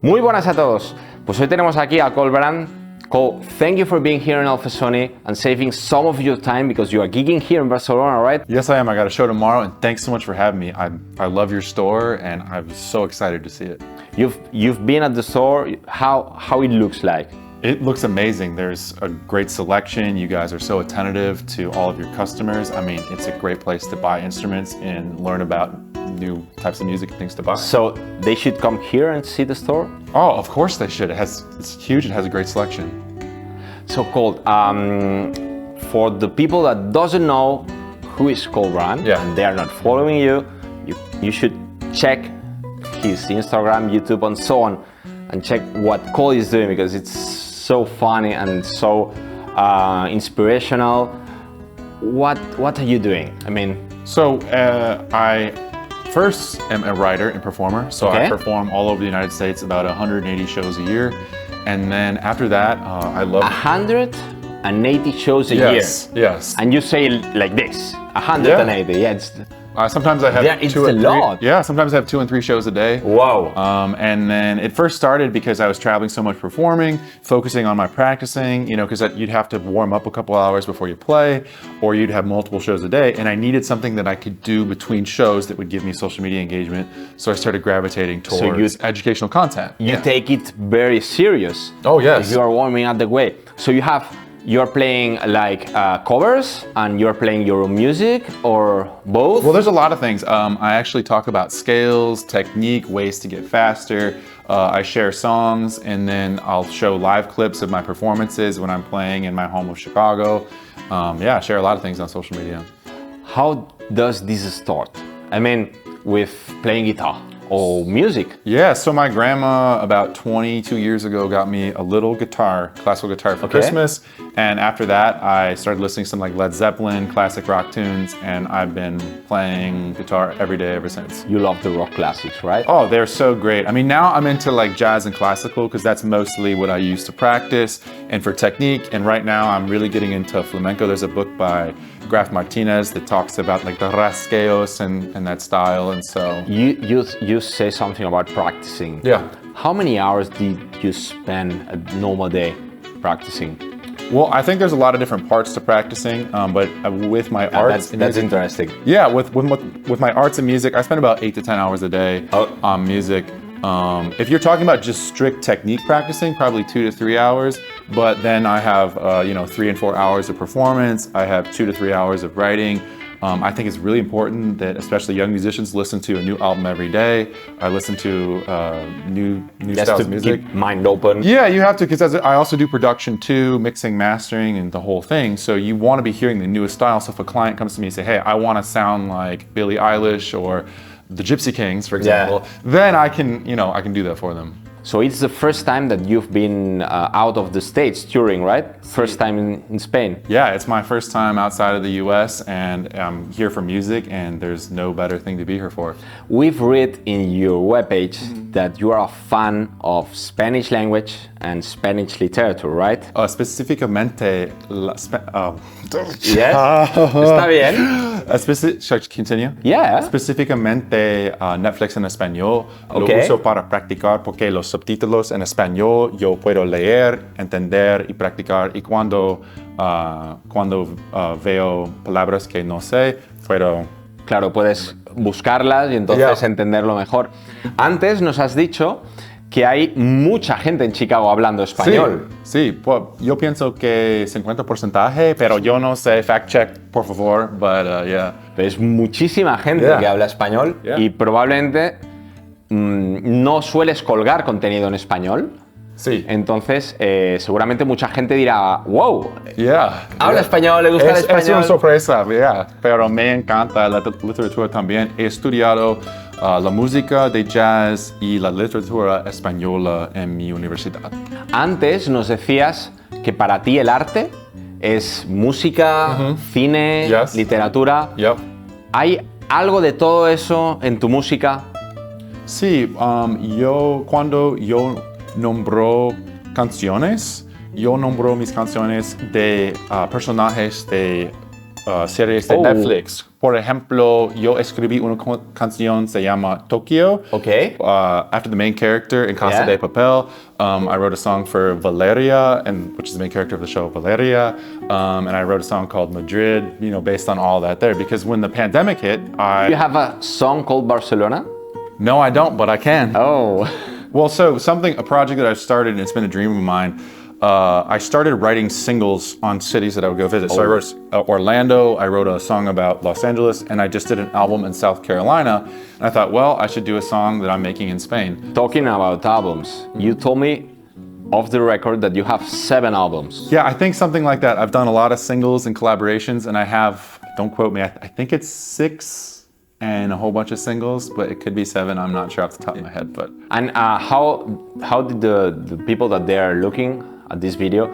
Muy buenas a todos. Pues hoy tenemos aquí a Cole Brandt. Cole, thank you for being here in Alfasoni and saving some of your time because you are gigging here in Barcelona, right? Yes, I am. I got a show tomorrow, and thanks so much for having me. I love your store, and I'm so excited to see it. You've been at the store. How it looks like? It looks amazing. There's a great selection. You guys are so attentive to all of your customers. I mean, it's a great place to buy instruments and learn about new types of music and things to buy. So they should come here and see the store? Oh, of course they should. It's huge. It has a great selection. So Cole, for the people that doesn't know who is Cole Brandt, and they are not following you should check his Instagram, YouTube, and so on, and check what Cole is doing because it's so funny and so inspirational. What are you doing? I mean, so I first am a writer and performer. So I perform all over the United States, about 180 shows a year. And then after that, I love 180 shows a year. Yes. And you say it like this, 180. Yeah. Sometimes I have it's a lot. Yeah, sometimes I have 2 and 3 shows a day. Wow. And then it first started because I was traveling so much performing, focusing on my practicing, because you'd have to warm up a couple hours before you play, or you'd have multiple shows a day. And I needed something that I could do between shows that would give me social media engagement. So I started gravitating towards educational content. You take it very serious. Oh, yes. If you are warming up the way. So you're playing like covers and you're playing your own music or both? Well, there's a lot of things. I actually talk about scales, technique, ways to get faster. I share songs, and then I'll show live clips of my performances when I'm playing in my home of Chicago. I share a lot of things on social media. How does this start? I mean, with playing guitar or music? Yeah, so my grandma about 22 years ago got me a little guitar, classical guitar for Christmas. And after that, I started listening to some like Led Zeppelin, classic rock tunes, and I've been playing guitar every day ever since. You love the rock classics, right? Oh, they're so great. I mean, now I'm into like jazz and classical because that's mostly what I use to practice and for technique. And right now I'm really getting into flamenco. There's a book by Graf Martinez that talks about like the rasgueos and that style, and so you say something about practicing. Yeah. How many hours did you spend a normal day practicing? Well, I think there's a lot of different parts to practicing, but with my arts, that's interesting. Yeah, with my arts and music, I spend about 8 to 10 hours a day on music. If you're talking about just strict technique practicing, probably 2 to 3 hours. But then I have 3 and 4 hours of performance. I have 2 to 3 hours of writing. I think it's really important that especially young musicians listen to a new album every day. I listen to new styles of music. Keep mind open. Yeah, you have to, because I also do production too, mixing, mastering, and the whole thing. So you want to be hearing the newest style. So if a client comes to me and say, hey, I want to sound like Billie Eilish or the Gypsy Kings, for example, then I can do that for them. So it's the first time that you've been out of the States touring, right? First time in Spain. Yeah, it's my first time outside of the US, and I'm here for music, and there's no better thing to be here for. We've read in your webpage that you are a fan of Spanish language and Spanish literature, right? Específicamente... Yes? ¿Está bien? Should I continue? Yeah. Específicamente Netflix en español lo uso para practicar porque los subtítulos en español yo puedo leer, entender y practicar, y cuando veo palabras que no sé, puedo... Claro, puedes buscarlas y entonces entenderlo mejor. Antes nos has dicho que hay mucha gente en Chicago hablando español. Sí, pues, yo pienso que 50%, pero yo no sé, fact check, por favor, but yeah. Pero es muchísima gente que habla español y probablemente no sueles colgar contenido en español. Sí. Entonces, seguramente mucha gente dirá, wow, habla español, le gusta el español. Es una sorpresa, pero me encanta la literatura también. He estudiado la música de jazz y la literatura española en mi universidad. Antes nos decías que para ti el arte es música, cine, literatura. ¿Hay algo de todo eso en tu música? Sí, cuando yo nombro canciones, yo nombro mis canciones de personajes de series de Netflix. Por ejemplo, yo escribí una canción se llama Tokyo. Okay. After the main character in Casa de Papel. I wrote a song for Valeria, which is the main character of the show, Valeria. And I wrote a song called Madrid, based on all that there. Because when the pandemic hit, You have a song called Barcelona? No, I don't, but I can. Oh. Well, a project that I've started, and it's been a dream of mine. I started writing singles on cities that I would go visit. So I wrote Orlando, I wrote a song about Los Angeles, and I just did an album in South Carolina. And I thought, well, I should do a song that I'm making in Spain. Talking about albums, you told me off the record that you have 7 albums. Yeah, I think something like that. I've done a lot of singles and collaborations, and I have, don't quote me, I think it's 6 and a whole bunch of singles, but it could be 7. I'm not sure off the top of my head. But And how did the people that they are looking at this video,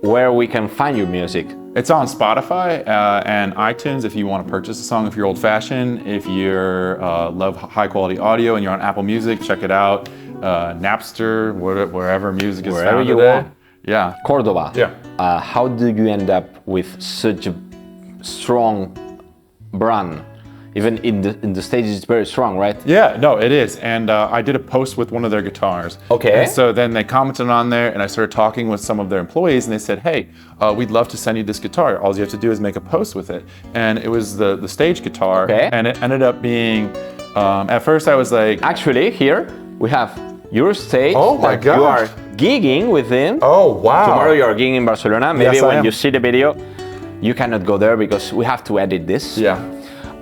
where we can find your music? It's on Spotify and iTunes if you want to purchase a song, if you're old-fashioned, if you love high-quality audio and you're on Apple Music, check it out. Napster, wherever music is Wherever found you today. want. Yeah. Cordoba. Yeah. How do you end up with such a strong brand? Even in the stage, it's very strong, right? Yeah, no, it is. And I did a post with one of their guitars. Okay. And so then they commented on there, and I started talking with some of their employees, and they said, hey, we'd love to send you this guitar. All you have to do is make a post with it. And it was the stage guitar. Okay. And it ended up being, at first I was like... Actually, here we have your stage. Oh my that gosh. You are gigging with him. Oh, wow. Tomorrow you are gigging in Barcelona. Maybe Yes, I when am. you see the video, you cannot go there because we have to edit this. Yeah.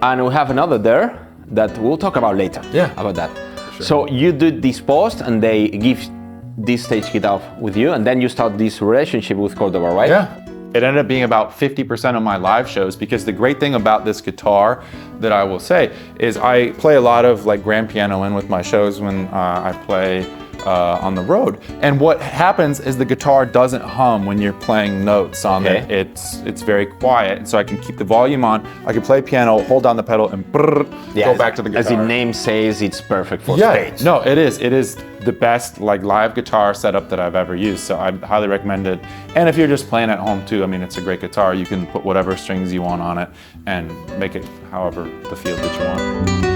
And we have another there that we'll talk about later. Yeah. About that. Sure. So you do this post and they give this stage guitar with you, and then you start this relationship with Cordoba, right? Yeah. It ended up being about 50% of my live shows, because the great thing about this guitar that I will say is I play a lot of like grand piano in with my shows when I play on the road. And what happens is the guitar doesn't hum when you're playing notes on it. It's very quiet, and so I can keep the volume on. I can play piano, hold down the pedal, and go back to the guitar. As the name says, it's perfect for Yeah, stage. no, it is. It is the best like live guitar setup that I've ever used. So I highly recommend it. And if you're just playing at home too, I mean, it's a great guitar. You can put whatever strings you want on it and make it however the feel that you want.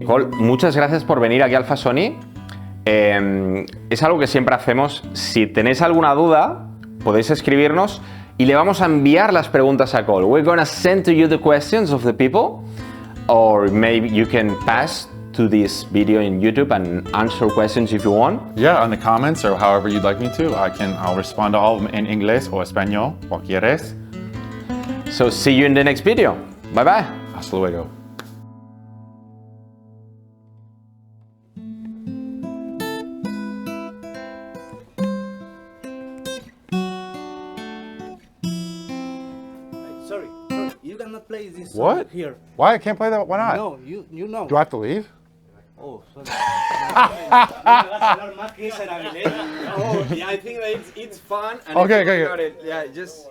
Cole, muchas gracias por venir aquí a Alfasoni. Es algo que siempre hacemos. Si tenéis alguna duda, podéis escribirnos y le vamos a enviar las preguntas a Cole. We're gonna send to you the questions of the people, or maybe you can pass to this video in YouTube and answer questions if you want. Yeah, in the comments or however you'd like me to. I'll respond to all of them in English or Español, o quieres. So see you in the next video. Bye bye. Hasta luego. Sorry, you cannot play this song What? here. Why? I can't play that? Why not? No, you know. Do I have to leave? Oh, sorry. Oh, yeah, I think that it's fun. Okay. Yeah, just.